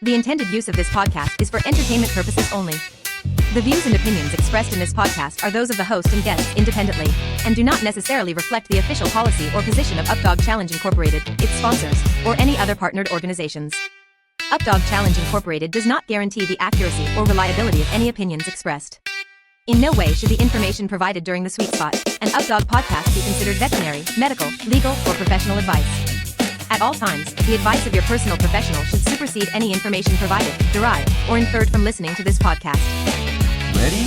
The intended use of this podcast is for entertainment purposes only. The views and opinions expressed in this podcast are those of the host and guests independently, and do not necessarily reflect the official policy or position of Updog Challenge Incorporated, its sponsors, or any other partnered organizations. Updog Challenge Incorporated does not guarantee the accuracy or reliability of any opinions expressed. In no way should the information provided during the Sweet Spot and Updog podcast be considered veterinary, medical, legal, or professional advice. At all times, the advice of your personal professional should supersede any information provided, derived, or inferred from listening to this podcast. Ready,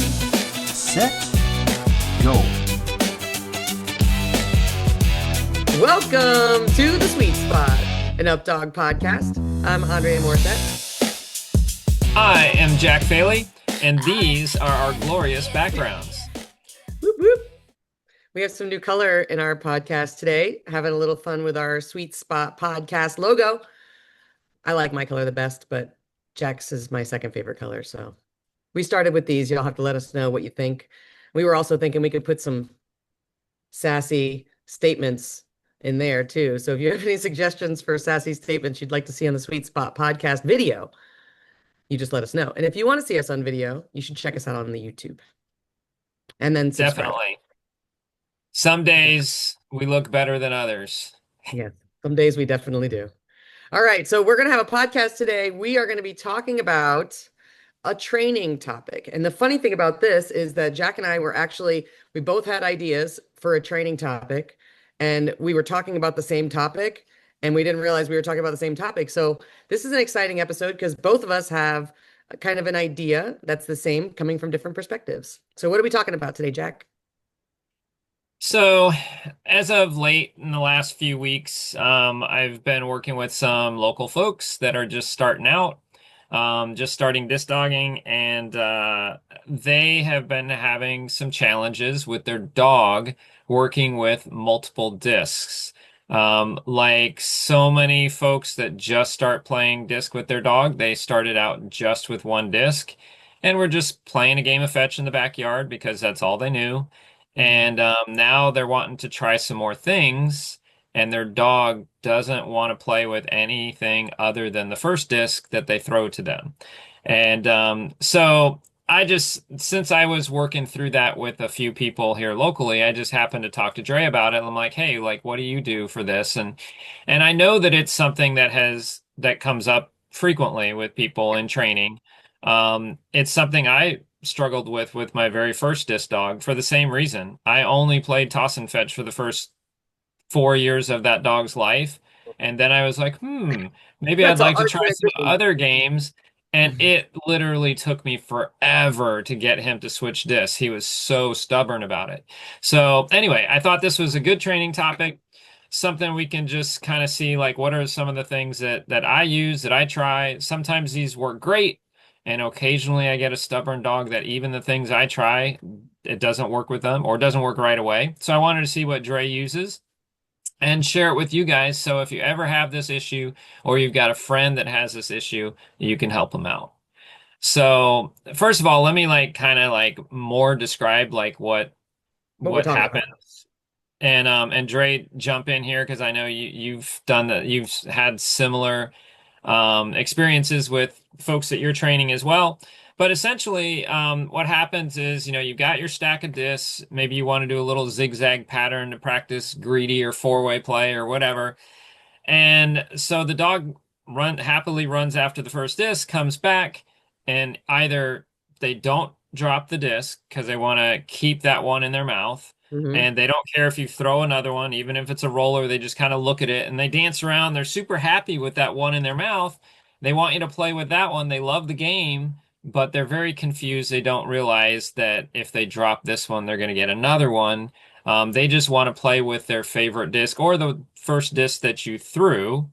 set, go. Welcome to the Sweet Spot, an Updog podcast. I'm Andre Morissette. I am Jack Faley, and these are our glorious backgrounds. Whoop, whoop. We have some new color in our podcast today, having a little fun with our Sweet Spot podcast logo. I like my color the best, but Jack's is my second favorite color. So we started with these. Y'all have to let us know what you think. We were also thinking we could put some sassy statements in there too. So if you have any suggestions for sassy statements you'd like to see on the Sweet Spot podcast video, you just let us know. And if you want to see us on video, you should check us out on the YouTube. And then subscribe. Definitely. Some days we look better than others. Yeah, some days we definitely do. All right, so we're going to have a podcast today. We are going to be talking about a training topic. And the funny thing about this is that Jack and I we both had ideas for a training topic, and we were talking about the same topic, and we didn't realize we were talking about the same topic. So this is an exciting episode because both of us have kind of an idea that's the same, coming from different perspectives. So what are we talking about today, Jack? So, as of late in the last few weeks, I've been working with some local folks that are just starting out, just starting disc dogging, and they have been having some challenges with their dog working with multiple discs. Like so many folks that just start playing disc with their dog, they started out just with one disc and were just playing a game of fetch in the backyard because that's all they knew. And now they're wanting to try some more things, and their dog doesn't want to play with anything other than the first disc that they throw to them. And so since I was working through that with a few people here locally, I just happened to talk to Dre about it. And I'm like, hey, like, what do you do for this? And I know that it's something that comes up frequently with people in training. It's something I struggled with my very first disc dog for the same reason. I only played toss and fetch for the first 4 years of that dog's life. And then I was like, maybe I'd like to try some other games. And it literally took me forever to get him to switch discs. He was so stubborn about it. So anyway, I thought this was a good training topic, something we can just kind of see, like, what are some of the things that I use, that I try. Sometimes these work great. And occasionally I get a stubborn dog that even the things I try, it doesn't work with them or doesn't work right away. So I wanted to see what Dre uses and share it with you guys. So if you ever have this issue or you've got a friend that has this issue, you can help them out. So first of all, let me more describe like what happens. And Dre, jump in here because I know you've done that. You've had similar experiences with folks that you're training as well. But essentially, what happens is, you've got your stack of discs. Maybe you want to do a little zigzag pattern to practice greedy or four-way play or whatever. And so the dog happily runs after the first disc, comes back, and either they don't drop the disc because they want to keep that one in their mouth. And they don't care if you throw another one, even if it's a roller, they just kind of look at it and they dance around. They're super happy with that one in their mouth. They want you to play with that one. They love the game, but they're very confused. They don't realize that if they drop this one, they're going to get another one. They just want to play with their favorite disc or the first disc that you threw.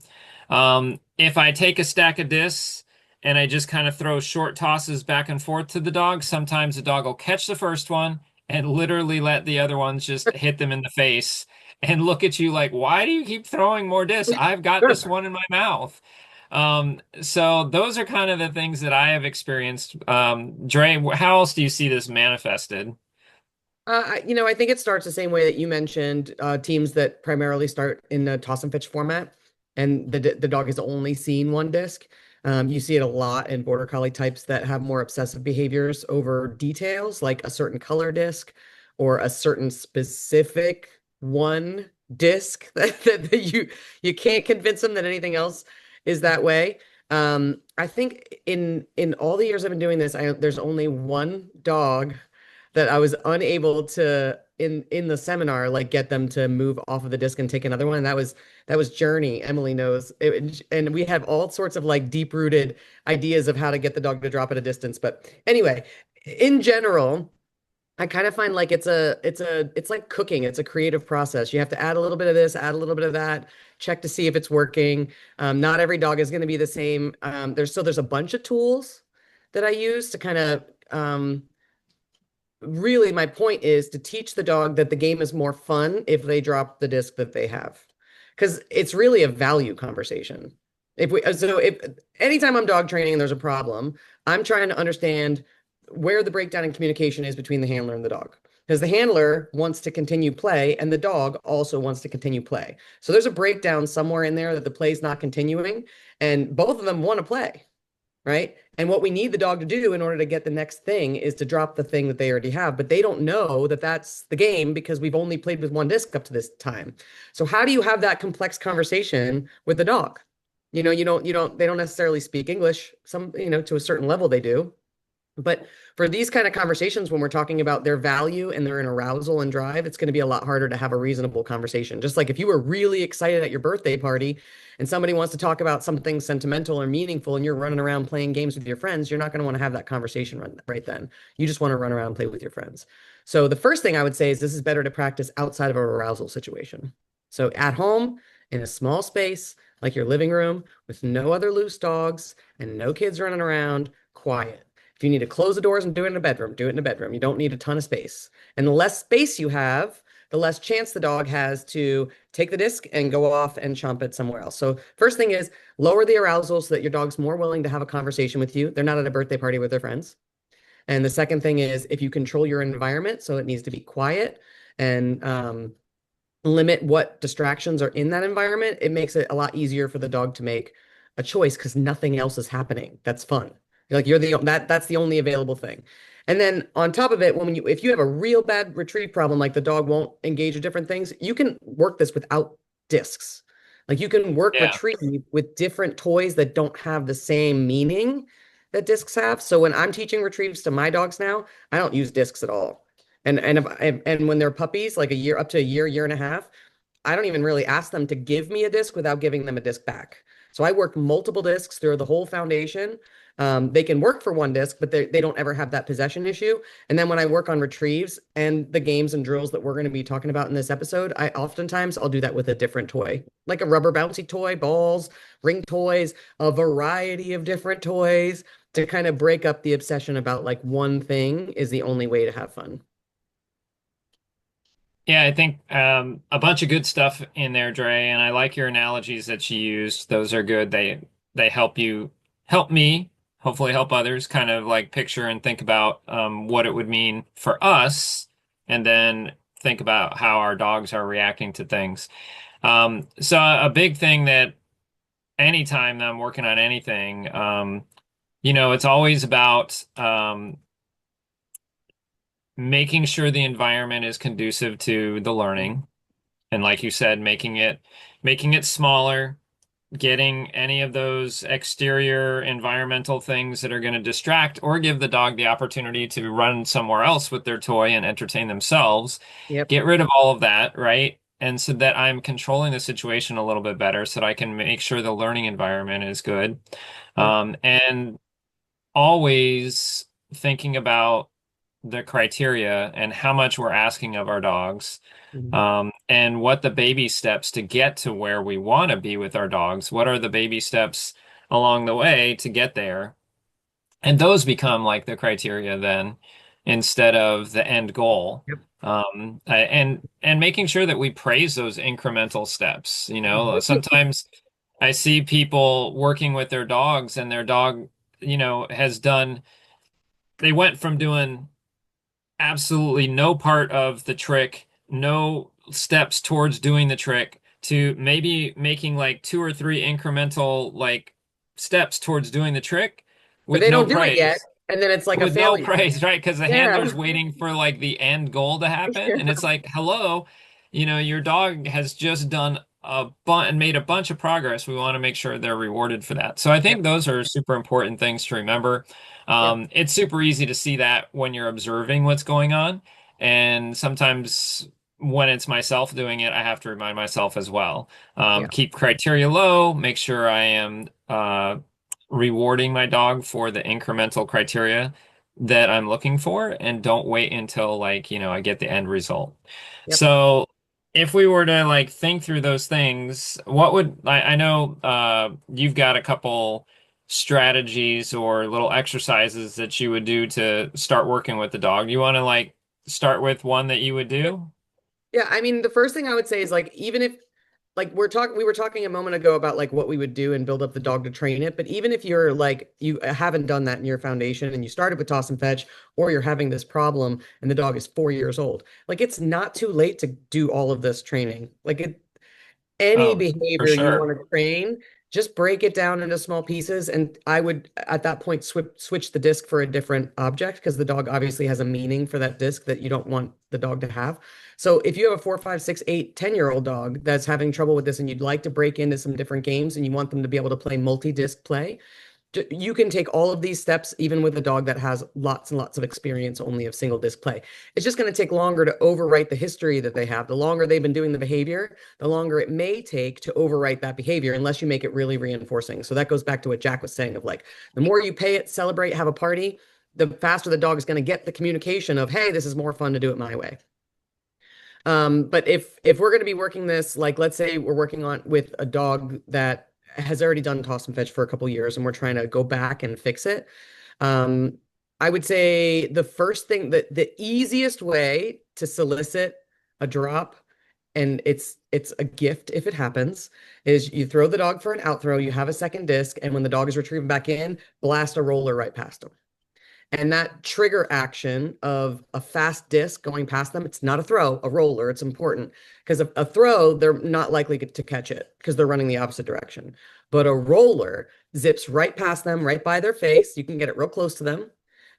If I take a stack of discs and I just kind of throw short tosses back and forth to the dog, sometimes the dog will catch the first one and literally let the other ones just hit them in the face and look at you like, why do you keep throwing more discs? I've got this one in my mouth. So those are kind of the things that I have experienced. Dre, how else do you see this manifested? I think it starts the same way that you mentioned, teams that primarily start in the toss and pitch format, and the dog has only seen one disc. You see it a lot in border collie types that have more obsessive behaviors over details, like a certain color disc or a certain specific one disc that you can't convince them that anything else is that way. I think in all the years I've been doing this, there's only one dog that I was unable to in the seminar like get them to move off of the disc and take another one. And that was Journey. Emily knows. And we have all sorts of like deep-rooted ideas of how to get the dog to drop at a distance. But anyway, in general, I kind of find like it's like cooking. It's a creative process. You have to add a little bit of this, add a little bit of that, check to see if it's working. Not every dog is going to be the same. There's a bunch of tools that I use to kind of really my point is to teach the dog that the game is more fun if they drop the disc that they have. Because it's really a value conversation. If anytime I'm dog training and there's a problem, I'm trying to understand where the breakdown in communication is between the handler and the dog. Because the handler wants to continue play and the dog also wants to continue play. So there's a breakdown somewhere in there that the play's not continuing, and both of them want to play, right? And what we need the dog to do in order to get the next thing is to drop the thing that they already have, but they don't know that that's the game because we've only played with one disc up to this time. So how do you have that complex conversation with the dog? They don't necessarily speak English. Some, to a certain level they do. But for these kind of conversations, when we're talking about their value and they're in arousal and drive, it's going to be a lot harder to have a reasonable conversation. Just like if you were really excited at your birthday party and somebody wants to talk about something sentimental or meaningful and you're running around playing games with your friends, you're not going to want to have that conversation right then. You just want to run around and play with your friends. So the first thing I would say is this is better to practice outside of an arousal situation. So at home, in a small space, like your living room, with no other loose dogs and no kids running around, quiet. If you need to close the doors and do it in a bedroom, do it in a bedroom. You don't need a ton of space. And the less space you have, the less chance the dog has to take the disc and go off and chomp it somewhere else. So first thing is lower the arousal so that your dog's more willing to have a conversation with you. They're not at a birthday party with their friends. And the second thing is if you control your environment, so it needs to be quiet and limit what distractions are in that environment, it makes it a lot easier for the dog to make a choice because nothing else is happening. That's fun. Like that's the only available thing. And then on top of it, if you have a real bad retrieve problem, like the dog won't engage with different things, you can work this without discs. Like you can work retrieve with different toys that don't have the same meaning that discs have. So when I'm teaching retrieves to my dogs now, I don't use discs at all. And when they're puppies, like up to a year and a half, I don't even really ask them to give me a disc without giving them a disc back. So I work multiple discs through the whole foundation. They can work for one disc, but they don't ever have that possession issue. And then when I work on retrieves and the games and drills that we're going to be talking about in this episode, I'll do that with a different toy, like a rubber bouncy toy, balls, ring toys, a variety of different toys to kind of break up the obsession about like one thing is the only way to have fun. Yeah, I think a bunch of good stuff in there, Dre, and I like your analogies that you used. Those are good. They help me, hopefully help others kind of like picture and think about what it would mean for us, and then think about how our dogs are reacting to things. So a big thing that anytime that I'm working on anything, it's always about making sure the environment is conducive to the learning. And like you said, making it smaller, getting any of those exterior environmental things that are going to distract or give the dog the opportunity to run somewhere else with their toy and entertain themselves. Yep. Get rid of all of that, right? And so that I'm controlling the situation a little bit better so that I can make sure the learning environment is good. And always thinking about the criteria and how much we're asking of our dogs, and what the baby steps to get to where we want to be with our dogs. What are the baby steps along the way to get there? And those become like the criteria then instead of the end goal. Yep. And making sure that we praise those incremental steps. Sometimes I see people working with their dogs and their dog, they went from doing absolutely no part of the trick, no steps towards doing the trick, to maybe making like 2 or 3 incremental like steps towards doing the trick but with they no don't do it yet. praise. And then it's like a With no failure. praise, right? Because the Yeah. handler's waiting for like the end goal to happen. And it's like, hello, your dog has just done a bunch and made a bunch of progress. We want to make sure they're rewarded for that. So I think Yep. those are super important things to remember. Yep. It's super easy to see that when you're observing what's going on. And sometimes when it's myself doing it, I have to remind myself as well. Yeah. Keep criteria low, make sure I am rewarding my dog for the incremental criteria that I'm looking for, and don't wait until like, I get the end result. Yep. So if we were to like think through those things, what would I know you've got a couple strategies or little exercises that you would do to start working with the dog. You want to like start with one that you would do? Yeah, I mean, the first thing I would say is like even if like we were talking a moment ago about like what we would do and build up the dog to train it, but even if you're like you haven't done that in your foundation and you started with toss and fetch, or you're having this problem and the dog is 4 years old, like it's not too late to do all of this training. Any Oh, for behavior you sure. want to train, just break it down into small pieces. And I would, at that point, switch the disc for a different object because the dog obviously has a meaning for that disc that you don't want the dog to have. So if you have a 4, 5, 6, 8, 10-year-old dog that's having trouble with this and you'd like to break into some different games and you want them to be able to play multi-disc play, you can take all of these steps even with a dog that has lots and lots of experience only of single disc play. It's just going to take longer to overwrite the history that they have. The longer they've been doing the behavior, the longer it may take to overwrite that behavior unless you make it really reinforcing. So that goes back to what Jack was saying of like, the more you pay it, celebrate, have a party, the faster the dog is going to get the communication of, hey, this is more fun to do it my way. But if we're going to be working this, like let's say we're working on with a dog that has already done toss and fetch for a couple years and we're trying to go back and fix it. Um, I would say the first thing that the easiest way to solicit a drop, and it's a gift if it happens, is you throw the dog for an out throw, you have a second disc, and when the dog is retrieving back in, blast a roller right past them. And that trigger action of a fast disc going past them, it's not a throw, a roller. It's important because a throw, they're not likely to catch it because they're running the opposite direction. But a roller zips right past them, right by their face. You can get it real close to them.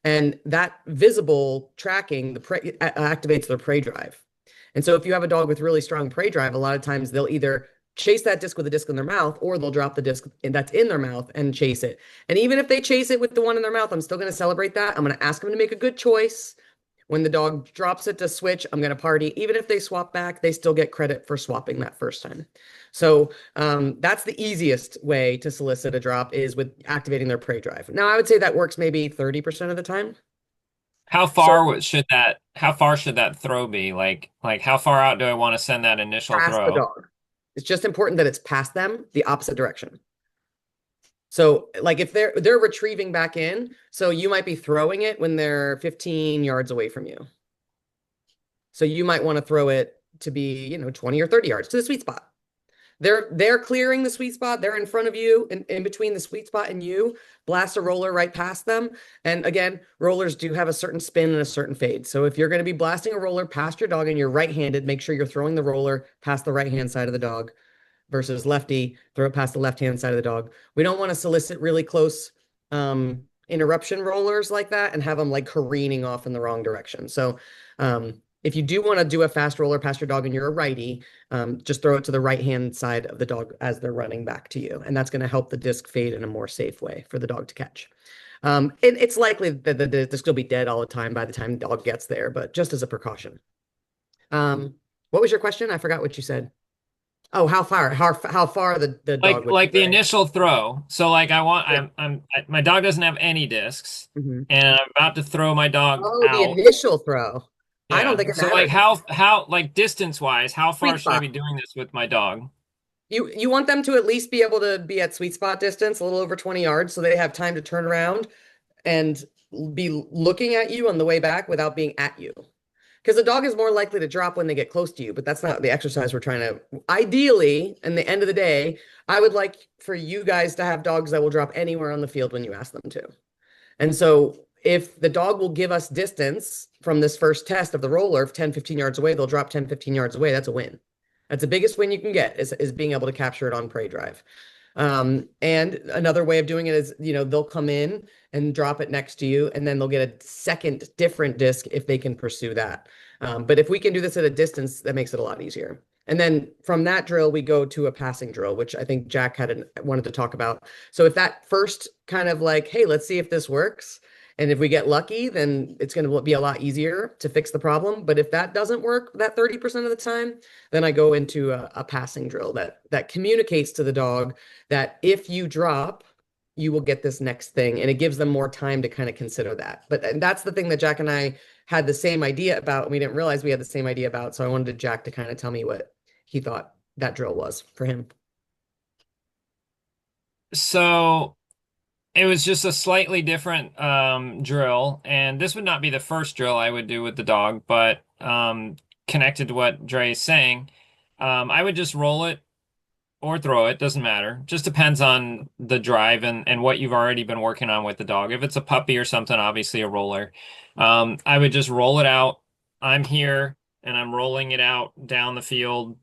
And that visible tracking activates their prey drive. And so if you have a dog with really strong prey drive, a lot of times they'll either chase that disc with a disc in their mouth, or they'll drop the disc that's in their mouth and chase it. And even if they chase it with the one in their mouth, I'm still going to celebrate that. I'm going to ask them to make a good choice. When the dog drops it to switch, I'm going to party. Even if they swap back, they still get credit for swapping that first time. So that's the easiest way to solicit a drop is with activating their prey drive. Now, I would say that works maybe 30% of the time. How So far should that throw be? Like how far out do I want to send that initial past the throw? dog. It's just important that it's past them, the opposite direction. So like if they're retrieving back in, so you might be throwing it when they're 15 yards away from you. So you might want to throw it to be, 20 or 30 yards to the sweet spot. They're clearing the sweet spot. They're in front of you, and in between the sweet spot and you, blast a roller right past them. And again, rollers do have a certain spin and a certain fade. So if you're going to be blasting a roller past your dog and you're right-handed, make sure you're throwing the roller past the right-hand side of the dog versus lefty, throw it past the left-hand side of the dog. We don't want to solicit really close interruption rollers like that and have them like careening off in the wrong direction. So if you do want to do a fast roller past your dog and you're a righty, just throw it to the right-hand side of the dog as they're running back to you. And that's going to help the disc fade in a more safe way for the dog to catch. And it's likely that the disc will be dead all the time by the time the dog gets there, but just as a precaution. What was your question? I forgot what you said. Oh, how far the dog would Like the carry. initial throw. So like Yeah. my dog doesn't have any discs, Mhm. and I'm about to throw my dog Oh, the out. initial throw. I don't Yeah. think it So like matters. how like distance wise, how far Sweet should I be spot. doing this with my dog? You want them to at least be able to be at sweet spot distance, a little over 20 yards, so they have time to turn around and be looking at you on the way back without being at you. Because the dog is more likely to drop when they get close to you, but that's not the exercise we're trying to. Ideally, in the end of the day, I would like for you guys to have dogs that will drop anywhere on the field when you ask them to. And so if the dog will give us distance from this first test of the roller, if 10, 15 yards away, they'll drop 10, 15 yards away. That's a win. That's the biggest win you can get is being able to capture it on prey drive. And another way of doing it is, they'll come in and drop it next to you, and then they'll get a second different disc if they can pursue that. But if we can do this at a distance, that makes it a lot easier. And then from that drill, we go to a passing drill, which I think Jack wanted to talk about. So if that first kind of like, hey, let's see if this works. And if we get lucky, then it's going to be a lot easier to fix the problem. But if that doesn't work that 30% of the time, then I go into a passing drill that communicates to the dog that if you drop, you will get this next thing. And it gives them more time to kind of consider that. But that's the thing that Jack and I had the same idea about. And we didn't realize we had the same idea about. So I wanted Jack to kind of tell me what he thought that drill was for him. So it was just a slightly different drill, and this would not be the first drill I would do with the dog, but connected to what Dre is saying, I would just roll it or throw it, doesn't matter. Just depends on the drive and what you've already been working on with the dog. If it's a puppy or something, obviously a roller. I would just roll it out. I'm here and I'm rolling it out down the field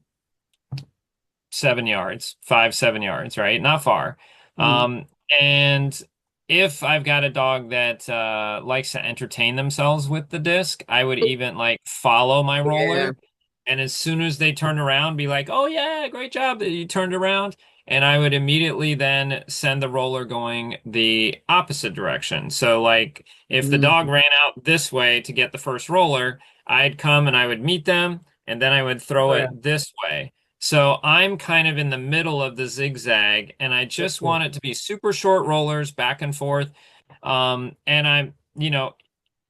7 yards, 5, 7 yards, right? Not far. Mm. And if I've got a dog that likes to entertain themselves with the disc, I would even like follow my Yeah. roller. And as soon as they turn around, be like, oh, yeah, great job that you turned around. And I would immediately then send the roller going the opposite direction. So, like, if the dog Mm. ran out this way to get the first roller, I'd come and I would meet them, and then I would throw Oh, yeah. it this way. So I'm kind of in the middle of the zigzag, and I That's just cool. want it to be super short rollers back and forth. And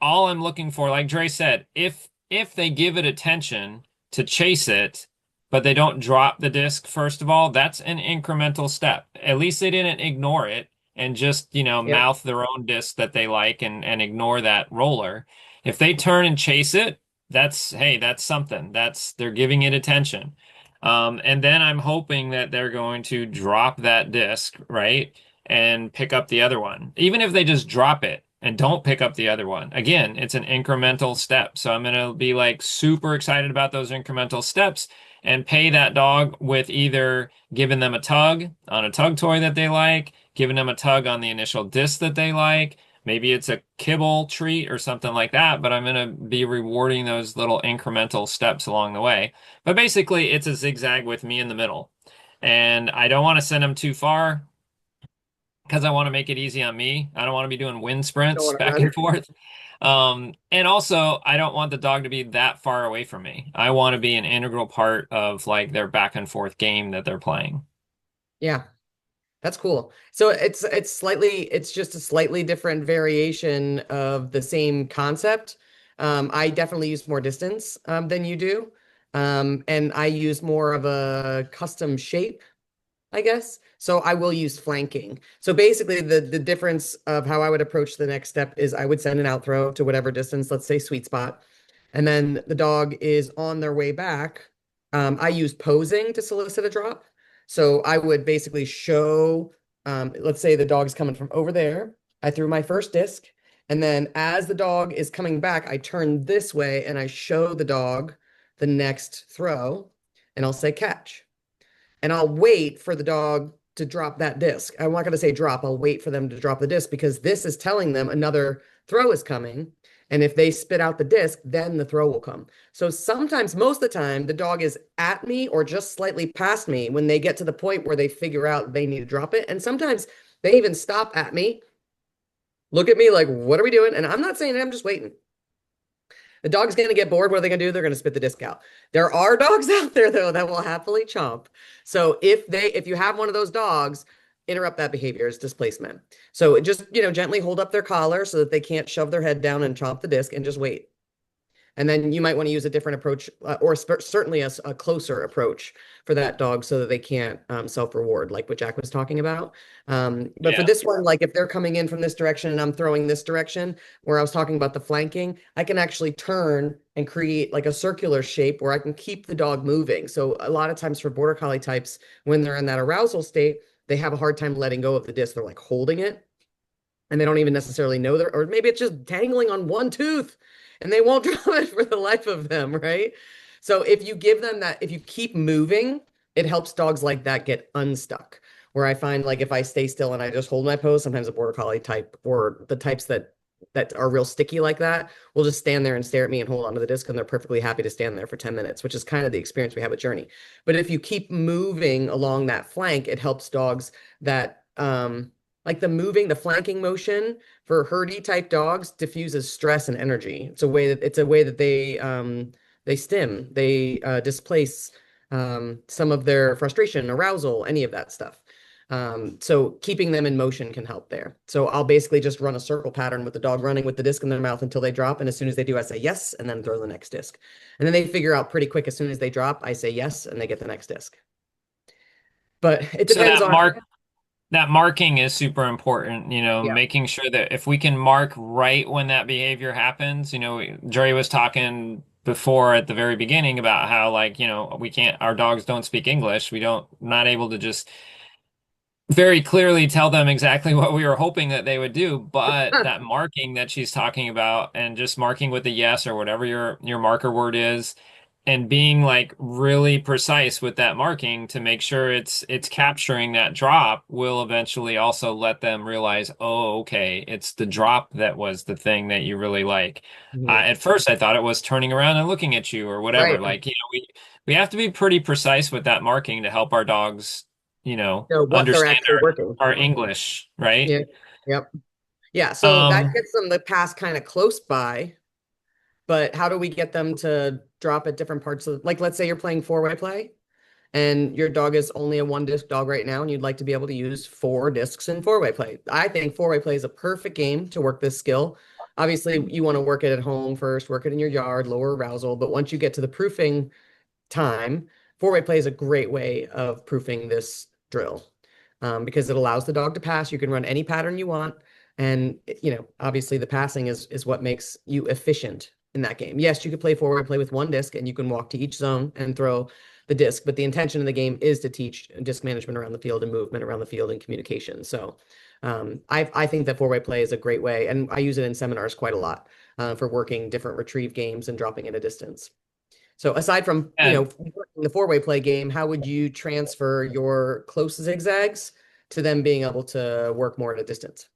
all I'm looking for, like Dre said, if they give it attention to chase it, but they don't drop the disc, first of all, that's an incremental step. At least they didn't ignore it and just, Yep. mouth their own disc that they like and ignore that roller. If they turn and chase it, hey, that's something. They're giving it attention. And then I'm hoping that they're going to drop that disc, right? And pick up the other one. Even if they just drop it and don't pick up the other one. Again, it's an incremental step. So I'm going to be like super excited about those incremental steps and pay that dog with either giving them a tug on a tug toy that they like, giving them a tug on the initial disc that they like. Maybe it's a kibble treat or something like that, but I'm going to be rewarding those little incremental steps along the way. But basically, it's a zigzag with me in the middle. And I don't want to send them too far because I want to make it easy on me. I don't want to be doing wind Don't sprints want to back run. and forth. And also, I don't want the dog to be that far away from me. I want to be an integral part of like their back and forth game that they're playing. Yeah. That's cool. So it's just a slightly different variation of the same concept. I definitely use more distance than you do. And I use more of a custom shape, I guess. So I will use flanking. So basically the difference of how I would approach the next step is I would send an out throw to whatever distance, let's say sweet spot. And then the dog is on their way back. I use posing to solicit a drop. So I would basically show, let's say the dog's coming from over there. I threw my first disc. And then as the dog is coming back, I turn this way and I show the dog the next throw and I'll say catch. And I'll wait for the dog to drop that disc. I'm not going to say drop. I'll wait for them to drop the disc because this is telling them another throw is coming. And if they spit out the disc, then the throw will come. So sometimes, most of the time, the dog is at me or just slightly past me when they get to the point where they figure out they need to drop it. And sometimes they even stop at me, look at me like, what are we doing? And I'm not saying it, I'm just waiting. The dog's going to get bored. What are they going to do? They're going to spit the disc out. There are dogs out there though that will happily chomp. So if you have one of those dogs, interrupt that behavior as displacement. So just, gently hold up their collar so that they can't shove their head down and chomp the disc and just wait. And then you might want to use a different approach or certainly a closer approach for that dog so that they can't self-reward, like what Jack was talking about. But for Yeah. this one, like if they're coming in from this direction and I'm throwing this direction, where I was talking about the flanking, I can actually turn and create like a circular shape where I can keep the dog moving. So a lot of times for border collie types, when they're in that arousal state, they have a hard time letting go of the disc. They're like holding it and they don't even necessarily know or maybe it's just dangling on one tooth and they won't drop it for the life of them, right? So if you give them that, if you keep moving, it helps dogs like that get unstuck. where I find like if I stay still and I just hold my pose, sometimes a border collie type or the types that are real sticky like that will just stand there and stare at me and hold onto the disc, and they're perfectly happy to stand there for 10 minutes, which is kind of the experience we have with Journey. But if you keep moving along that flank, it helps dogs that like the flanking motion for herdy type dogs diffuses stress and energy. It's a way that they stim, they displace some of their frustration, arousal, any of that stuff. So keeping them in motion can help there. So I'll basically just run a circle pattern with the dog running with the disc in their mouth until they drop. And as soon as they do, I say yes, and then throw the next disc. And then they figure out pretty quick as soon as they drop, I say yes, and they get the next disc. But it So depends on, that marking is super important, yeah. making sure that if we can mark right when that behavior happens, Dre was talking before at the very beginning about how like, we can't, our dogs don't speak English. Not able to just very clearly tell them exactly what we were hoping that they would do, but that marking that she's talking about and just marking with a yes or whatever your marker word is and being like really precise with that marking to make sure it's capturing that drop will eventually also let them realize, oh, okay, it's the drop that was the thing that you really like. Mhm. At first I thought it was turning around and looking at you or whatever. Right. Like, we have to be pretty precise with that marking to help our dogs So what they're understand actually working. our English, right? Yeah. Yep. Yeah. So that Um, gets them to pass kind of close by. But how do we get them to drop at different parts of, like, let's say you're playing four-way play and your dog is only a one disc dog right now, and you'd like to be able to use four discs in four-way play. I think four-way play is a perfect game to work this skill. Obviously, you want to work it at home first, work it in your yard, lower arousal. But once you get to the proofing time, four-way play is a great way of proofing this drill because it allows the dog to pass. You can run any pattern you want. And, obviously the passing is what makes you efficient in that game. Yes, you could play four-way play with one disc and you can walk to each zone and throw the disc, but the intention of the game is to teach disc management around the field and movement around the field and communication. So I think that four-way play is a great way, and I use it in seminars quite a lot for working different retrieve games and dropping at a distance. So aside from, and the four-way play game, how would you transfer your close zigzags to them being able to work more at a distance?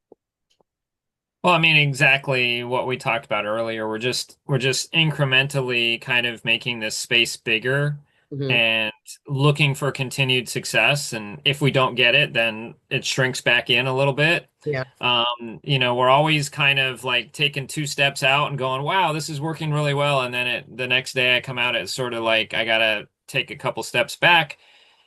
well, I mean, exactly what we talked about earlier. We're just incrementally kind of making this space bigger Hmm. and looking for continued success. And if we don't get it, then it shrinks back in a little bit. Yeah. We're always kind of like taking two steps out and going, wow, this is working really well. And then the next day I come out, it's sort of like I gotta take a couple steps back.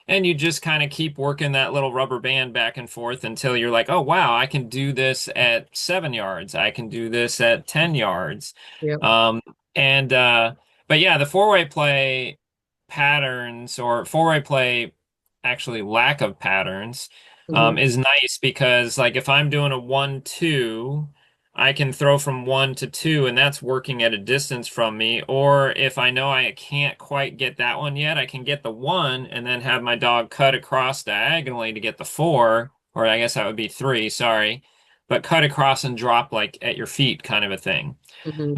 And you just kind of keep working that little rubber band back and forth until you're like, oh, wow, I can do this at 7 yards. I can do this at 10 yards. Yeah. Um, and, but yeah, the four-way play patterns or four-way play, actually lack of patterns, Hmm. is nice because like if I'm doing a 1-2, I can throw from 1 to 2, and that's working at a distance from me. Or if I know I can't quite get that one yet, I can get the 1 and then have my dog cut across diagonally to get the 4, or I guess that would be 3, sorry, but cut across and drop like at your feet kind of a thing. Hmm.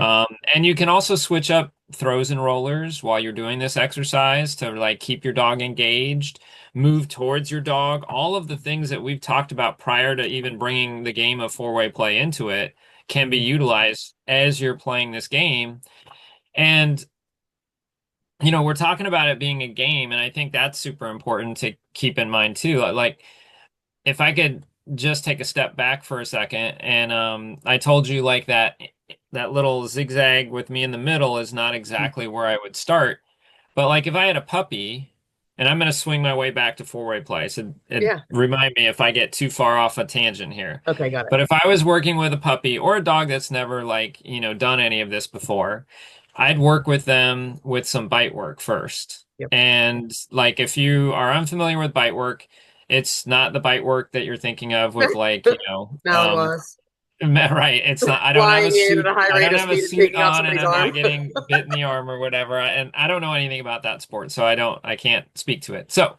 And you can also switch up throws and rollers while you're doing this exercise to like keep your dog engaged, move towards your dog. All of the things that we've talked about prior to even bringing the game of four-way play into it can be Hmm. utilized as you're playing this game. And, we're talking about it being a game, and I think that's super important to keep in mind too. Like, if I could just take a step back for a second, and I told you like that little zigzag with me in the middle is not exactly where I would start. But like if I had a puppy, and I'm going to swing my way back to four-way play, so Yeah. remind me if I get too far off a tangent here. Okay, got it. But if I was working with a puppy or a dog that's never like, done any of this before, I'd work with them with some bite work first. Yep. And like if you are unfamiliar with bite work, it's not the bite work that you're thinking of with like, Malinois right. It's not, I don't have a flying in at suit. a high I rate don't of have a speed and suit taking off on and somebody's I'm arm. not getting bit in the arm or whatever. And I don't know anything about that sport, so I can't speak to it. So,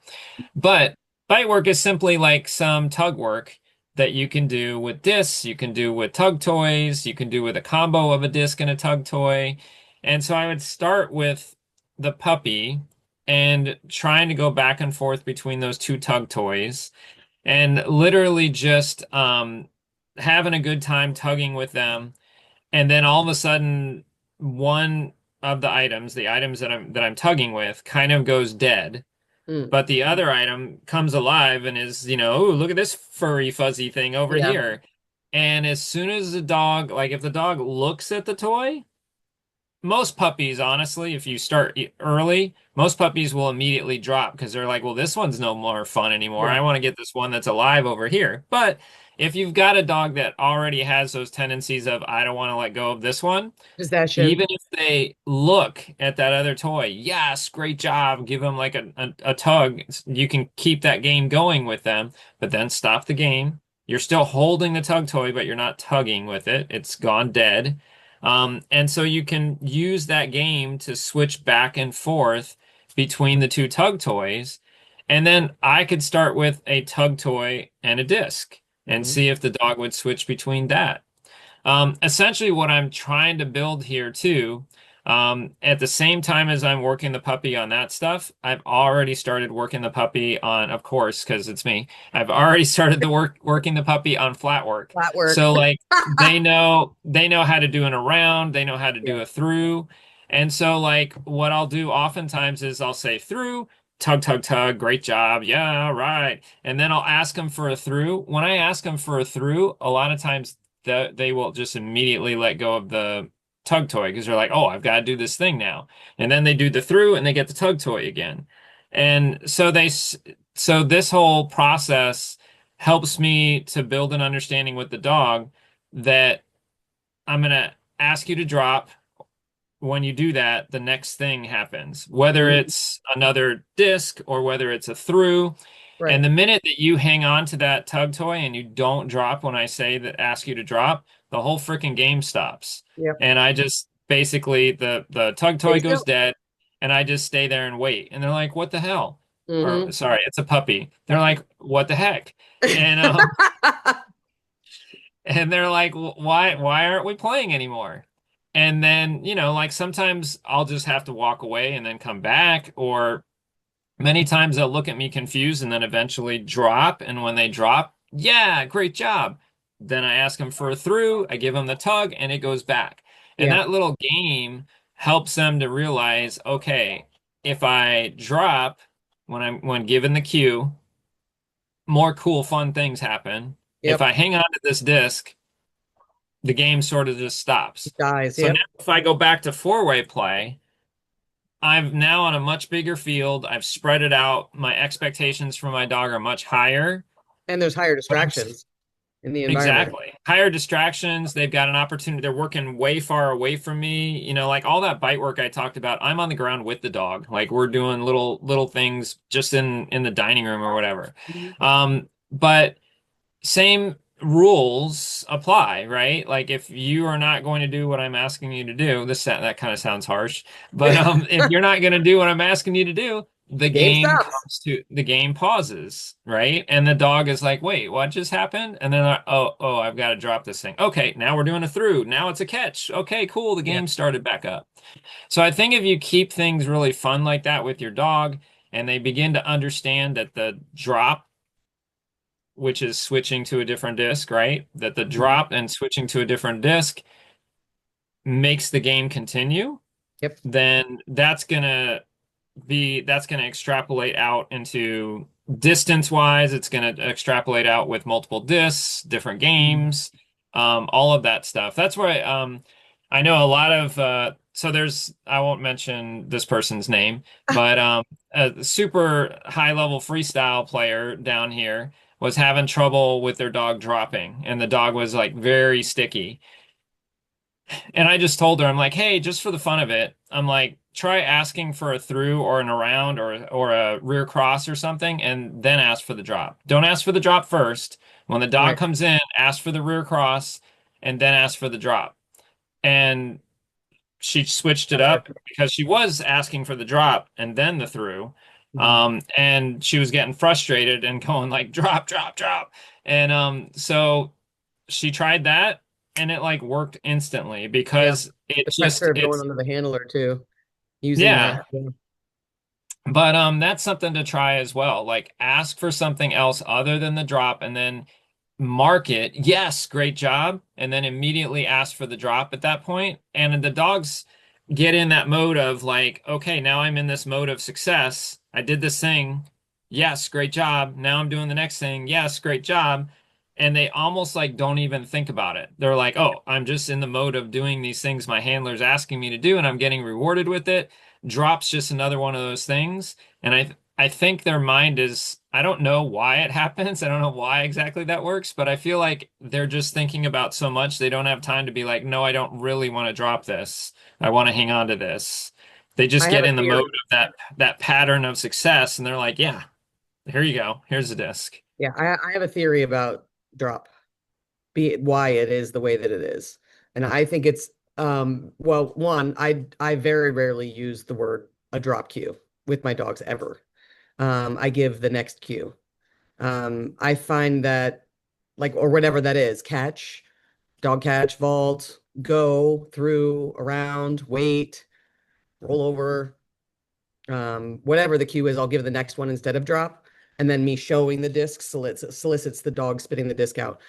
but bite work is simply like some tug work that you can do with discs, you can do with tug toys, you can do with a combo of a disc and a tug toy. And so I would start with the puppy and trying to go back and forth between those two tug toys and literally just having a good time tugging with them. And then all of a sudden, one of the items that I'm tugging with, kind of goes dead. Mm. But the other item comes alive and is, oh, look at this furry fuzzy thing over Yeah. here. And as soon as the dog, like if the dog looks at the toy, most puppies, honestly, if you start early, most puppies will immediately drop because they're like, well, this one's no more fun anymore. Yeah. I want to get this one that's alive over here. But if you've got a dog that already has those tendencies of, I don't want to let go of this one, Possession. even if they look at that other toy, yes, great job, give them like a tug, you can keep that game going with them, but then stop the game. You're still holding the tug toy, but you're not tugging with it. It's gone dead. And so you can use that game to switch back and forth between the two tug toys. And then I could start with a tug toy and a disc and Mhm. see if the dog would switch between that. Essentially, what I'm trying to build here too, at the same time as I'm working the puppy on that stuff, I've already started working the puppy on, of course, because it's me. I've already started the working the puppy on flat work. Flat work. So like they know how to do an around, they know how to do Yeah. a through. And so like what I'll do oftentimes is I'll say through, tug, tug, tug, great job. Yeah, all right. And then I'll ask them for a through. When I ask them for a through, a lot of times they will just immediately let go of the tug toy because they're like, oh, I've got to do this thing now. And then they do the through and they get the tug toy again. And so this whole process helps me to build an understanding with the dog that I'm going to ask you to drop. When you do that, the next thing happens, whether Mhm. it's another disc or whether it's a through. And Right. the minute that you hang on to that tug toy and you don't drop when I say that ask you to drop, the whole freaking game stops. Yep. And I just basically the tug Stay toy goes still. dead and I just stay there and wait. And they're like, "What the hell?" Or Hmm. sorry, it's a puppy. They're like, "What the heck?" And and they're like, why aren't we playing anymore?" And then, like sometimes I'll just have to walk away and then come back, or many times they'll look at me confused and then eventually drop. And when they drop, yeah, great job. Then I ask them for a through, I give them the tug, and it goes back. And Yeah. that little game helps them to realize, okay, if I drop when given the cue, more cool, fun things happen. If Yep. I hang on to this disc, the game sort of just stops. Dies. So now Yep. if I go back to four-way play, I'm now on a much bigger field. I've spread it out. My expectations for my dog are much higher. And there's higher But distractions in the environment. exactly. Higher distractions. They've got an opportunity. They're working way far away from me. Like all that bite work I talked about, I'm on the ground with the dog. Like we're doing little things just in the dining room or whatever. Mhm. But same rules apply, right? Like if you are not going to do what I'm asking you to do, that kind of sounds harsh, but if you're not going to do what I'm asking you to do, the Game game stops. comes to the game pauses, right? And the dog is like, "Wait, what just happened?" And then oh, I've got to drop this thing. Okay, now we're doing a through. Now it's a catch. Okay, cool. The Yeah. game started back up. So I think if you keep things really fun like that with your dog and they begin to understand that the drop, which is switching to a different disk, right? That the Mhm. drop and switching to a different disk makes the game continue, Yep. then that's gonna extrapolate out into distance wise. It's gonna extrapolate out with multiple discs, different Mhm. games, all of that stuff. That's why I know a lot of so there's I won't mention this person's name, but a super high level freestyle player down here was having trouble with their dog dropping, and the dog was like very sticky. And I just told her, I'm like, hey, just for the fun of it, I'm like, try asking for a through or an around or a rear cross or something, and then ask for the drop. Don't ask for the drop first. When the dog Right. comes in, ask for the rear cross and then ask for the drop. And she switched it That up worked. because she was asking for the drop and then the through. Mhm. And she was getting frustrated and going like drop, drop, drop. And so she tried that and it like worked instantly Yeah. because The pressure of going it's under the handler too, using that. yeah, Yeah. But that's something to try as well. Like ask for something else other than the drop and then mark it. Yes, great job. And then immediately ask for the drop at that point. And the dogs get in that mode of like, okay, now I'm in this mode of success. I did this thing. Yes, great job. Now I'm doing the next thing. Yes, great job. And they almost like don't even think about it. They're like, oh, I'm just in the mode of doing these things my handler's asking me to do, and I'm getting rewarded with it. Drop's just another one of those things. And I think their mind is, I don't know why it happens. I don't know why exactly that works, but I feel like they're just thinking about so much they don't have time to be like, no, I don't really want to drop this. I want to hang on to this. They just I have get a in the mode theory. of that pattern of success and they're like, yeah, here you go. Here's the disc. Yeah, I have a theory about drop, be it why it is the way that it is. And I think it's well, one, I very rarely use the word a drop cue with my dogs ever. I give the next cue. I find that like or whatever that is, catch, dog catch, vault, go, through, around, wait, roll over, whatever the cue is, I'll give the next one instead of drop. And then me showing the disc solicits the dog spitting the disc out.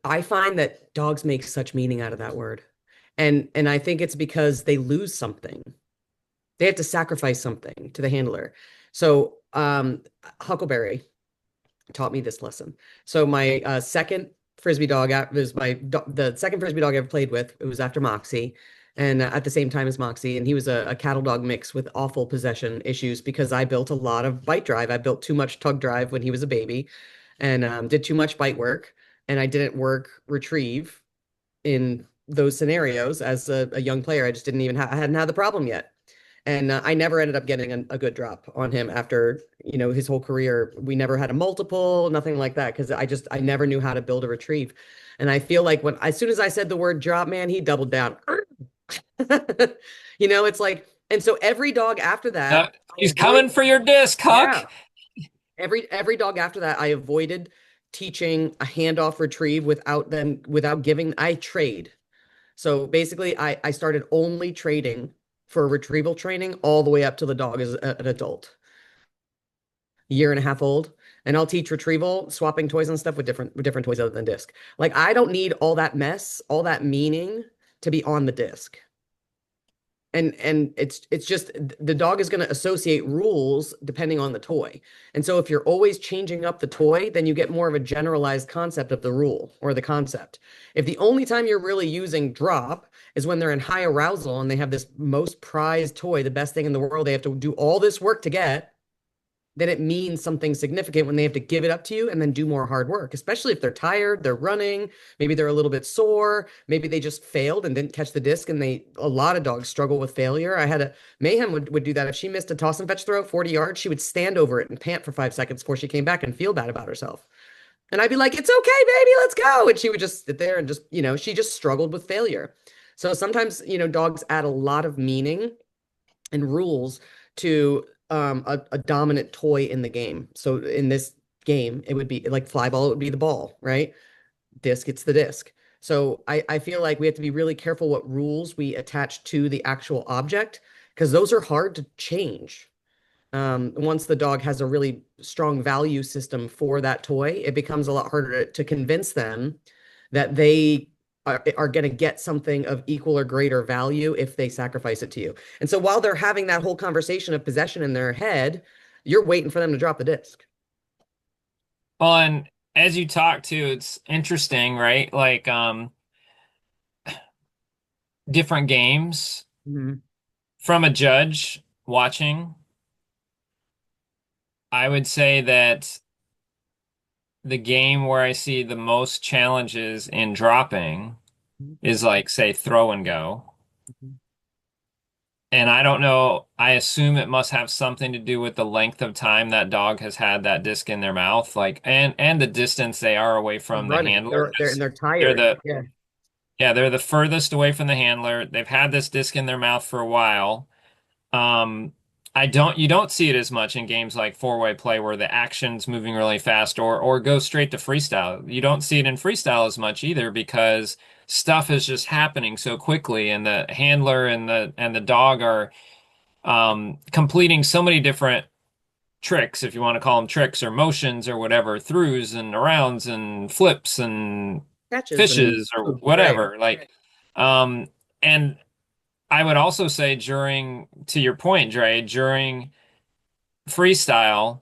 I find that dogs make such meaning out of that word. And I think it's because they lose something. They have to sacrifice something to the handler. So Huckleberry taught me this lesson. So my second frisbee dog was the second frisbee dog I ever played with. It was after Moxie, and at the same time as Moxie, and he was a cattle dog mix with awful possession issues because I built a lot of bite drive. I built too much tug drive when he was a baby, and did too much bite work, and I didn't work retrieve in those scenarios as a young player. I just didn't even I hadn't had the problem yet. And I never ended up getting a good drop on him after, his whole career. We never had a multiple, nothing like that, because I never knew how to build a retrieve. And I feel like as soon as I said the word drop, man, he doubled down. It's like, and so every dog after Uh, that, I he's avoid, coming for your disc, Huck. yeah, every dog after that, I avoided teaching a handoff retrieve without giving, I trade. So basically, I started only trading for retrieval training all the way up till the dog is an adult, year and a half old. And I'll teach retrieval, swapping toys and stuff with different toys other than disc. Like I don't need all that mess, all that meaning to be on the disc. And it's just the dog is going to associate rules depending on the toy. And so if you're always changing up the toy, then you get more of a generalized concept of the rule or the concept. If the only time you're really using drop is when they're in high arousal and they have this most prized toy, the best thing in the world, they have to do all this work to get, then it means something significant when they have to give it up to you and then do more hard work, especially if they're tired, they're running, maybe they're a little bit sore, maybe they just failed and didn't catch the disc. And a lot of dogs struggle with failure. I had a Mayhem would do that. If she missed a toss and fetch throw 40 yards, she would stand over it and pant for 5 seconds before she came back and feel bad about herself. And I'd be like, it's okay, baby, let's go. And she would just sit there and just, she just struggled with failure. So sometimes, dogs add a lot of meaning and rules to a dominant toy in the game. So in this game, it would be like fly ball, it would be the ball, right? Disc, it's the disc. So I feel like we have to be really careful what rules we attach to the actual object because those are hard to change. Once the dog has a really strong value system for that toy, it becomes a lot harder to convince them that they are going to get something of equal or greater value if they sacrifice it to you. And so while they're having that whole conversation of possession in their head, you're waiting for them to drop the disc. Well, and as you talk to, it's interesting, right? Like different games Mhm. from a judge watching, I would say that the game where I see the most challenges in dropping is like, say, throw and go. And I don't know, I assume it must have something to do with the length of time that dog has had that disc in their mouth, like and the distance they are away from the Running. handler. They're They're tired. the Yeah. Yeah, they're the furthest away from the handler. They've had this disc in their mouth for a while. Um, you don't see it as much in games like four-way play where the action's moving really fast or go straight to freestyle. You don't see it in freestyle as much either because stuff is just happening so quickly and the handler and the dog are completing so many different tricks, if you want to call them tricks or motions or whatever, throughs and arounds and flips and Catches and fishes or right. whatever. Like, um, and I would also say to your point, Dre, during freestyle,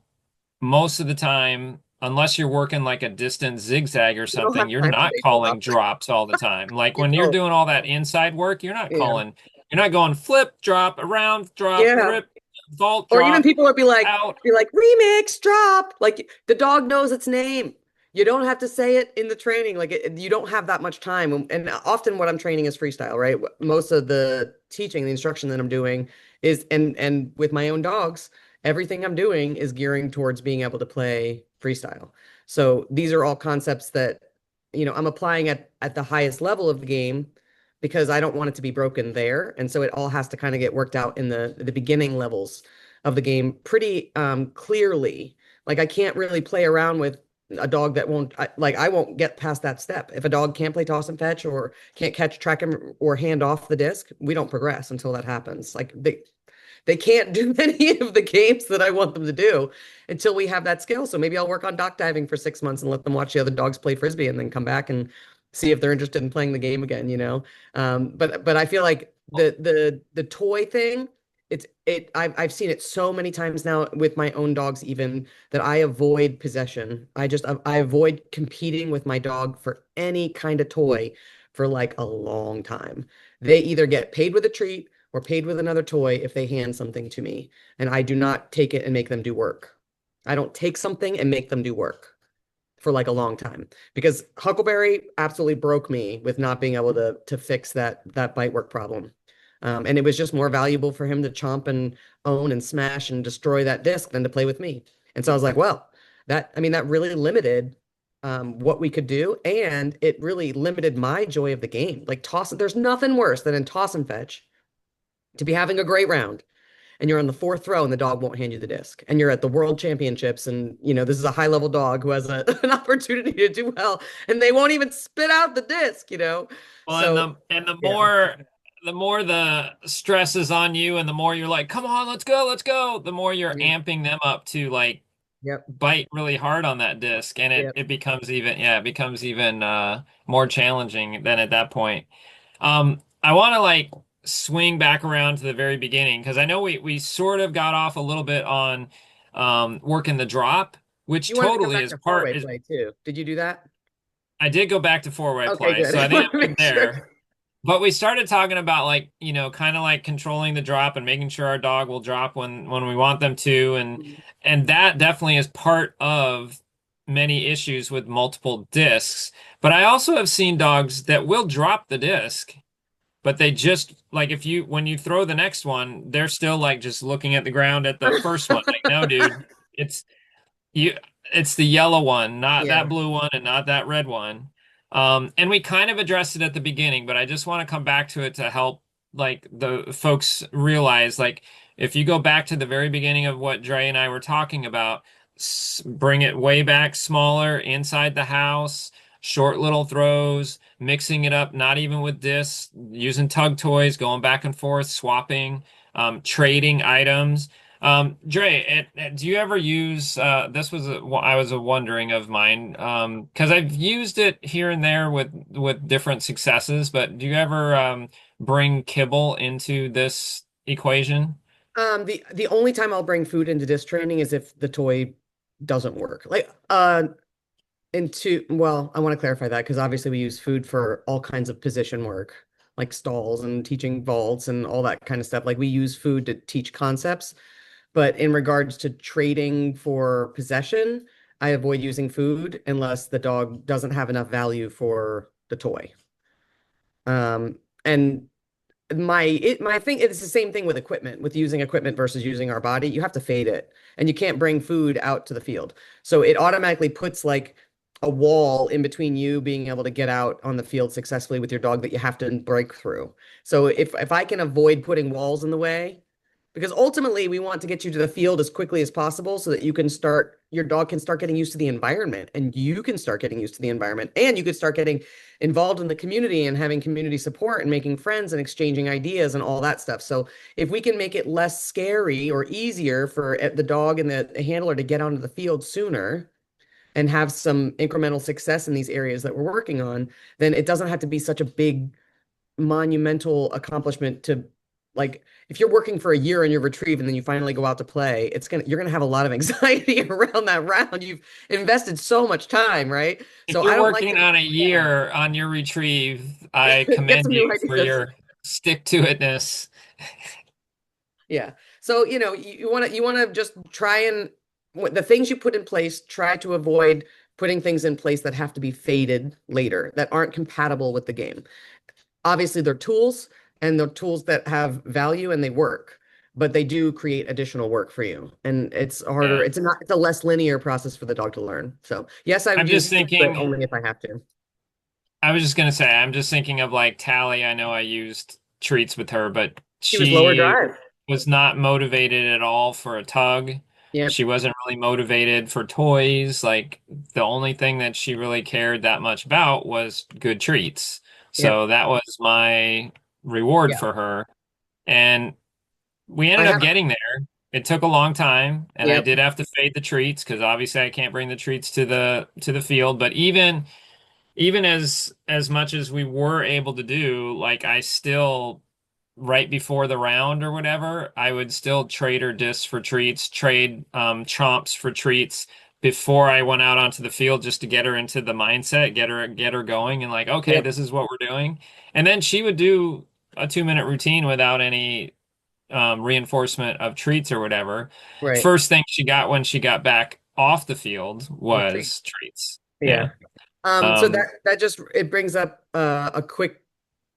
most of the time, unless you're working like a distant zigzag or You don't something, have you're time to not make calling drops. drops all the time. Like You when you're don't. doing all that inside work, Yeah. you're not going flip, drop, around, drop, Yeah. rip, vault, Or even drop, people would out. be like, remix, drop. Like the dog knows its name. You don't have to say it in the training. You don't have that much time. And often what I'm training is freestyle, right? Most of the teaching, the instruction that I'm doing is, and with my own dogs, everything I'm doing is gearing towards being able to play freestyle. So these are all concepts that, I'm applying at the highest level of the game because I don't want it to be broken there. And so it all has to kind of get worked out in the beginning levels of the game pretty clearly. Like I can't really play around with a dog that won't I won't get past that step. If a dog can't play toss and fetch or can't catch, track him, or hand off the disc, we don't progress until that happens. Like they can't do any of the games that I want them to do until we have that skill. So maybe I'll work on dock diving for 6 months and let them watch the other dogs play frisbee and then come back and see if they're interested in playing the game again. But I feel like the toy thing, I've seen it so many times now with my own dogs even that I avoid possession. I avoid competing with my dog for any kind of toy for like a long time. They either get paid with a treat or paid with another toy if they hand something to me. And I do not take it and make them do work. I don't take something and make them do work for like a long time because Huckleberry absolutely broke me with not being able to fix that bite work problem. And it was just more valuable for him to chomp and own and smash and destroy that disc than to play with me. And so I was like, well, that really limited what we could do, and it really limited my joy of the game. Like there's nothing worse than in toss and fetch to be having a great round and you're on the fourth throw and the dog won't hand you the disc and you're at the world championships and this is a high level dog who has an opportunity to do well and they won't even spit out the disc. Well, So yeah. the more the stress is on you and the more you're like, come on, let's go, the more you're Mhm. amping them up to like Yep. bite really hard on that disc, and Yep. it becomes even, yeah, it becomes even more challenging than at that point. I want to like swing back around to the very beginning because I know we sort of got off a little bit on working the drop, which You wanted to come totally back is to part four-way is play too. Did you do that? I did go back to four-way Okay, play, good. so I I think want to I'm good make sure. there. But we started talking about like, kind of like controlling the drop and making sure our dog will drop when we want them to, and that definitely is part of many issues with multiple discs. But I also have seen dogs that will drop the disc, but they just like if you when you throw the next one, they're still like just looking at the ground at the first one. Like, no, dude, it's you, it's the yellow one, not Yeah. that blue one and not that red one. And we kind of addressed it at the beginning, but I just want to come back to it to help like the folks realize like if you go back to the very beginning of what Dre and I were talking about, bring it way back smaller inside the house, short little throws, mixing it up, not even with discs, using tug toys, going back and forth, swapping, trading items. Dre, do you ever use this was I was a wondering of mine because I've used it here and there with different successes, but do you ever bring kibble into this equation? The only time I'll bring food into disc training is if the toy doesn't work. Well, I want to clarify that because obviously we use food for all kinds of position work, like stalls and teaching vaults and all that kind of stuff. Like we use food to teach concepts, but in regards to trading for possession, I avoid using food unless the dog doesn't have enough value for the toy. And my thing, it's the same thing with equipment, with using equipment versus using our body. You have to fade it, and you can't bring food out to the field. So it automatically puts like a wall in between you being able to get out on the field successfully with your dog that you have to break through. So if I can avoid putting walls in the way, Because ultimately we want to get you to the field as quickly as possible so that your dog can start getting used to the environment and you can start getting used to the environment and you could start getting involved in the community and having community support and making friends and exchanging ideas and all that stuff. So if we can make it less scary or easier for the dog and the handler to get onto the field sooner and have some incremental success in these areas that we're working on, then it doesn't have to be such a big monumental accomplishment to, like, if you're working for a year on your retrieve and then you finally go out to play, you're gonna have a lot of anxiety around that round. You've invested so much time, right? If So I you're don't like working to, on a year on your retrieve, I get commend some you new for ideas. your stick-to-itness. Yeah. So, you want to just try and the things you put in place, try to avoid putting things in place that have to be faded later, that aren't compatible with the game. Obviously, they're tools and they're tools that have value and they work, but they do create additional work for you. And it's harder. Yeah. It's a less linear process for the dog to learn. So yes, I would I'm use just food, but thinking, only if I have to. I was just gonna say, I'm just thinking of like Tally. I know I used treats with her, but She was lower she drive. was not motivated at all for a tug. Yep. She wasn't really motivated for toys. Like the only thing that she really cared that much about was good treats. Yep. So that was my reward Yeah. for her. And we I ended up have. getting there. It took a long time, and I Yep. did have to fade the treats because obviously I can't bring the treats to the field. But even as much as we were able to do, like I still right before the round or whatever, I would still trade her discs for treats, trade chomps for treats before I went out onto the field just to get her into the mindset, get her going and like, okay, Yep. this is what we're doing. And then she would do a 2 minute routine without any reinforcement of treats or whatever. Right. First thing she got when she got back off the field With treat. was treats. Yeah. Yeah. So that Um, that just it brings up a quick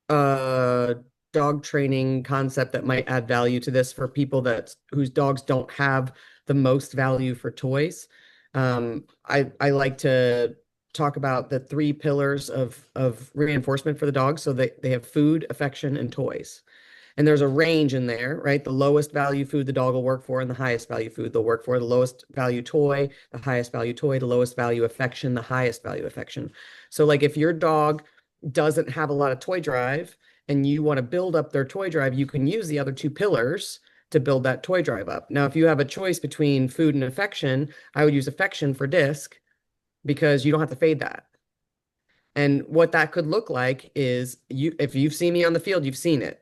uh dog training concept that might add value to this for people that whose dogs don't have the most value for toys. I like to talk about the three pillars of reinforcement for the dog. So they have food, affection, and toys. And there's a range in there, right? The lowest value food the dog will work for, and the highest value food they'll work for. The lowest value toy, the highest value toy, the lowest value affection, the highest value affection. So, like, if your dog doesn't have a lot of toy drive and you want to build up their toy drive, you can use the other two pillars to build that toy drive up. Now, if you have a choice between food and affection, I would use affection for disc because you don't have to fade that. And what that could look like is if you've seen me on the field, you've seen it.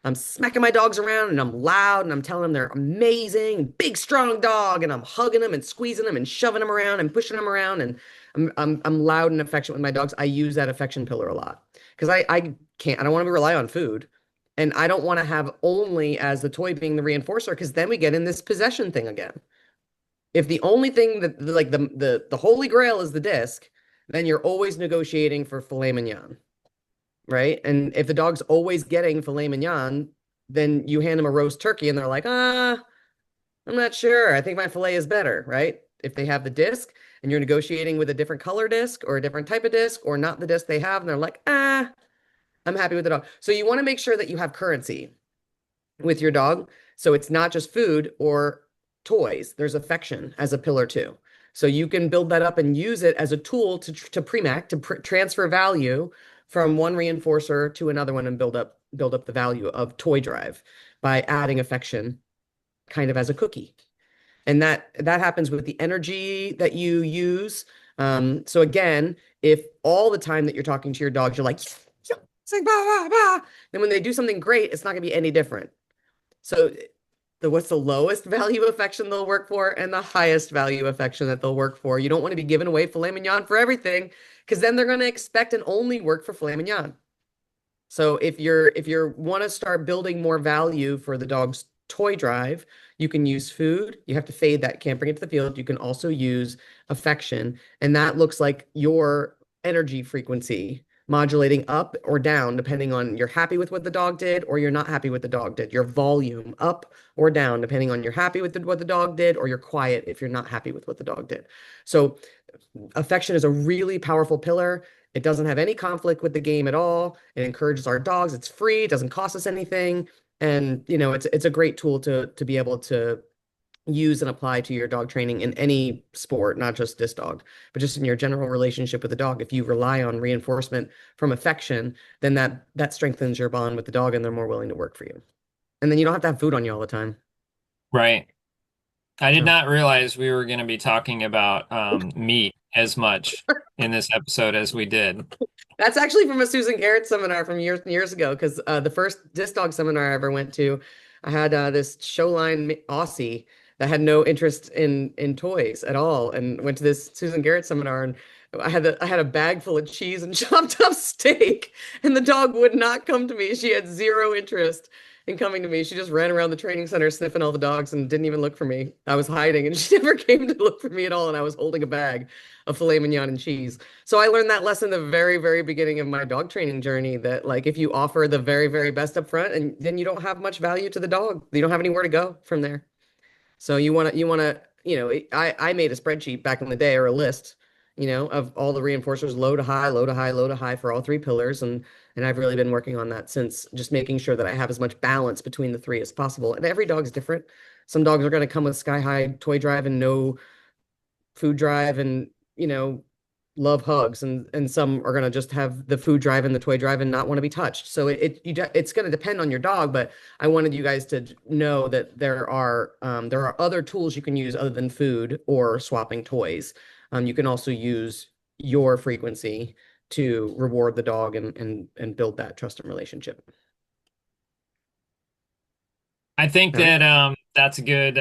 I'm smacking my dogs around and I'm loud and I'm telling them they're amazing, big, strong dog, and I'm hugging them and squeezing them and shoving them around and pushing them around. And I'm loud and affectionate with my dogs. I use that affection pillar a lot because I don't want to rely on food. And I don't want to have only as the toy being the reinforcer because then we get in this possession thing again. If the only thing that like the holy grail is the disc, then you're always negotiating for filet mignon, right? And if the dog's always getting filet mignon, then you hand them a roast turkey and they're like, I'm not sure. I think my filet is better, right? If they have the disc and you're negotiating with a different color disc or a different type of disc or not the disc they have, and they're like, I'm happy with the dog. So you want to make sure that you have currency with your dog. So it's not just food or toys. There's affection as a pillar too. So you can build that up and use it as a tool to premac to transfer value from one reinforcer to another one and build up the value of toy drive by adding affection kind of as a cookie. And that happens with the energy that you use. So again, if all the time that you're talking to your dogs, you're like, sing, bah, bah, bah, then when they do something great, it's not going to be any different. So what's the lowest value affection they'll work for and the highest value affection that they'll work for. You don't want to be giving away filet mignon for everything because then they're going to expect and only work for filet mignon. So if you're want to start building more value for the dog's toy drive, you can use food. You have to fade that. Can't bring it to the field. You can also use affection, and that looks like your energy frequency modulating up or down depending on you're happy with what the dog did or you're not happy with the dog did. Your volume up or down depending on you're happy with what the dog did or you're quiet if you're not happy with what the dog did. So affection is a really powerful pillar. It doesn't have any conflict with the game at all. It encourages our dogs. It's free. It doesn't cost us anything. And it's a great tool to be able to use and apply to your dog training in any sport, not just this dog, but just in your general relationship with the dog. If you rely on reinforcement from affection, then that strengthens your bond with the dog and they're more willing to work for you. And then you don't have to have food on you all the time. Right. I did So not realize we were going to be talking about meat as much in this episode as we did. that's actually from a Susan Garrett seminar from years and years ago, because the first disc dog seminar I ever went to, I had this showline Aussie that had no interest in toys at all, and went to this Susan Garrett seminar, and I had a bag full of cheese and chopped up steak, and the dog would not come to me. She had zero interest in coming to me. She just ran around the training center sniffing all the dogs and didn't even look for me. I was hiding, and she never came to look for me at all, and I was holding a bag of filet mignon and cheese. So I learned that lesson the very, very beginning of my dog training journey that like if you offer the very, very best up front and then you don't have much value to the dog, you don't have anywhere to go from there. So I made a spreadsheet back in the day or a list, of all the reinforcers, low to high, low to high, low to high for all three pillars. And I've really been working on that since, just making sure that I have as much balance between the three as possible. And every dog's different. Some dogs are going to come with sky high toy drive and no food drive and, love hugs, and some are going to just have the food drive and the toy drive and not want to be touched. So it's going to depend on your dog, but I wanted you guys to know that there are other tools you can use other than food or swapping toys. You can also use your frequency to reward the dog and build that trust and relationship. I think All right. that that's a good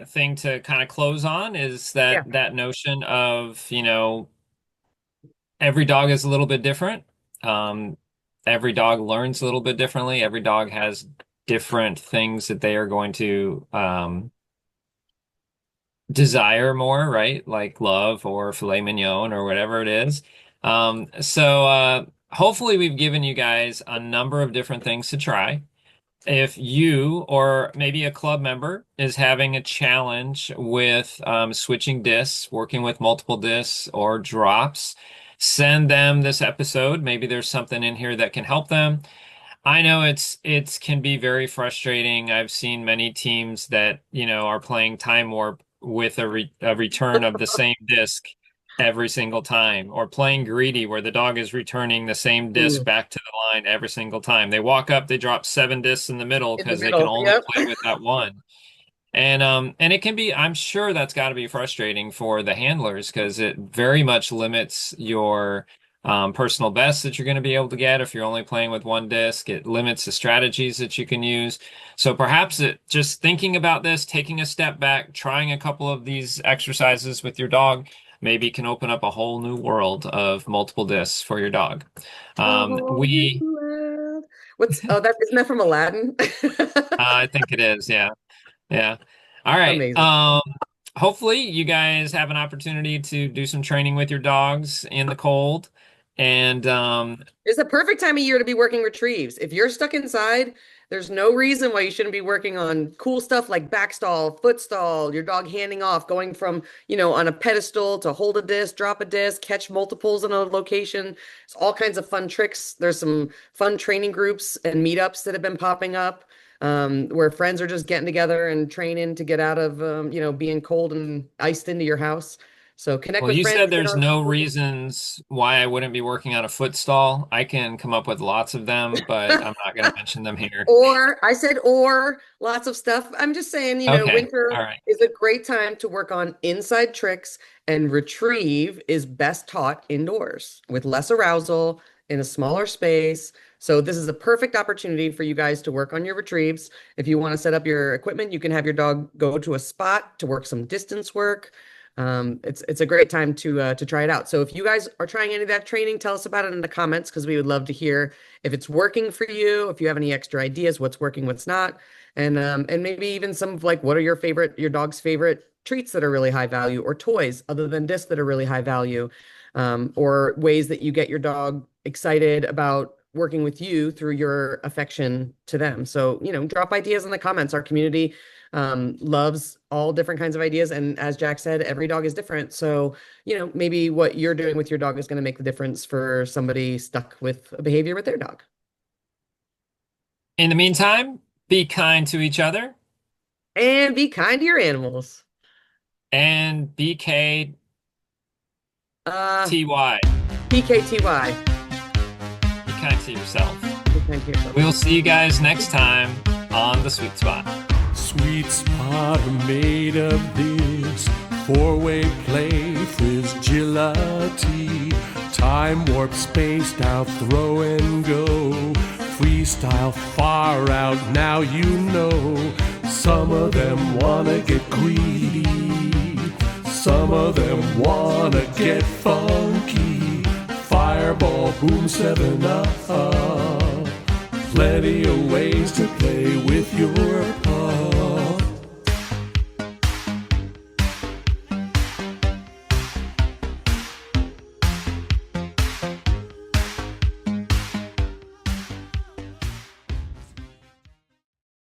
thing to kind of close on is Yeah. that notion of, every dog is a little bit different. Um, every dog learns a little bit differently. Every dog has different things that they are going to desire more, right? Like love or filet mignon or whatever it is. So hopefully we've given you guys a number of different things to try. If you or maybe a club member is having a challenge with switching discs, working with multiple discs or drops, send them this episode. Maybe there's something in here that can help them. I know it's can be very frustrating. I've seen many teams that, are playing time warp with a return of the same disc every single time, or playing greedy where the dog is returning the same disc Mm, back to the line every single time. They walk up, they drop 7 discs in the middle in the because they can middle. only Yep. play with that one. And it can be, I'm sure that's got to be frustrating for the handlers because it very much limits your personal best that you're going to be able to get if you're only playing with one disc. It limits the strategies that you can use. So perhaps just thinking about this, taking a step back, trying a couple of these exercises with your dog, maybe can open up a whole new world of multiple discs for your dog. A Um, whole new we, world. That isn't that from Aladdin? I think it is, yeah. Yeah. All right. Amazing. Hopefully you guys have an opportunity to do some training with your dogs in the cold. And It's the perfect time of year to be working retrieves. If you're stuck inside, there's no reason why you shouldn't be working on cool stuff like backstall, footstall, your dog handing off, going from, on a pedestal to hold a disc, drop a disc, catch multiples in a location. It's all kinds of fun tricks. There's some fun training groups and meetups that have been popping up, where friends are just getting together and training to get out of, being cold and iced into your house. So connect well, with you friends, said get there's on. no reasons why I wouldn't be working on a foot stall. I can come up with lots of them, but I'm not going to mention them here. Or I said, or lots of stuff. I'm just saying, Okay. winter All right. is a great time to work on inside tricks, and retrieve is best taught indoors with less arousal in a smaller space. So this is a perfect opportunity for you guys to work on your retrieves. If you want to set up your equipment, you can have your dog go to a spot to work some distance work. It's a great time to try it out. So if you guys are trying any of that training, tell us about it in the comments because we would love to hear if it's working for you, if you have any extra ideas, what's working, what's not, and maybe even some of like what are your dog's favorite treats that are really high value, or toys other than discs that are really high value, or ways that you get your dog excited about working with you through your affection to them. So, drop ideas in the comments. Our community loves all different kinds of ideas. And as Jack said, every dog is different. So, maybe what you're doing with your dog is going to make the difference for somebody stuck with a behavior with their dog. In the meantime, Be kind to each other. And be kind to your animals. And BKTY. Uh, Be PKTY. kind to yourself. Be kind to yourself. We'll see you guys next time on The Sweet Spot. Sweet spot made of this four-way play, fragility, time warp, spaced out, throw and go, freestyle, far out, now you know. Some of them wanna get greedy, some of them wanna get funky. Fireball, boom, 7-Up, plenty of ways to play with your